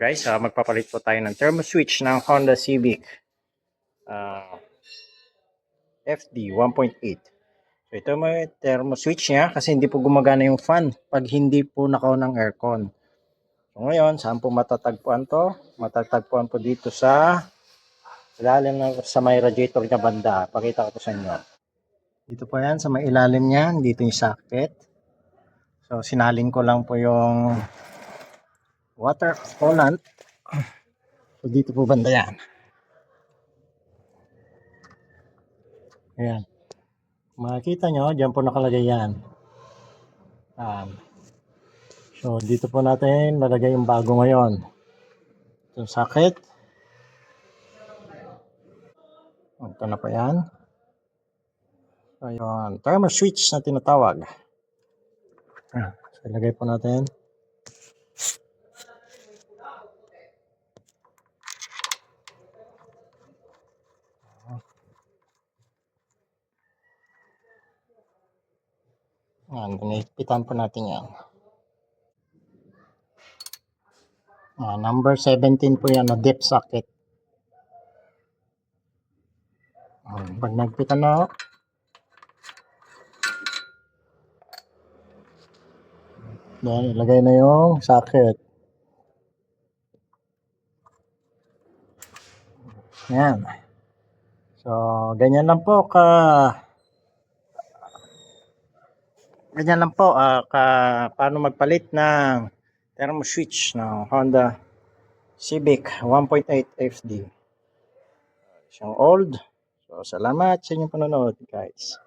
guys, magpapalit po tayo ng thermo switch ng Honda Civic FD 1.8. So ito may thermo switch niya kasi hindi po gumagana yung fan pag hindi po naka-on ng aircon. So ngayon, saan po matatagpuan to? Matatagpuan po dito sa ilalim ng sa may radiator niya banda. Pakita ko po sa inyo. Dito po yan sa may ilalim niyan, dito yung socket. So sinalin ko lang po yung water coolant. So dito po banda yan. Ayan. Makikita nyo, dyan po nakalagay yan. So dito po natin lalagay yung bago ngayon. Yung socket. Ito na po yan. So yung thermo switch na tinatawag. So ilagay po natin. Inipitan po natin yan. Number 17 po yan na dip socket. Pag nagpitan na, then ilagay na yung socket. Yan. So, ganyan lang po paano magpalit ng thermo switch ng Honda Civic 1.8 FD. Siyang old. So, salamat sa inyong panonood, guys.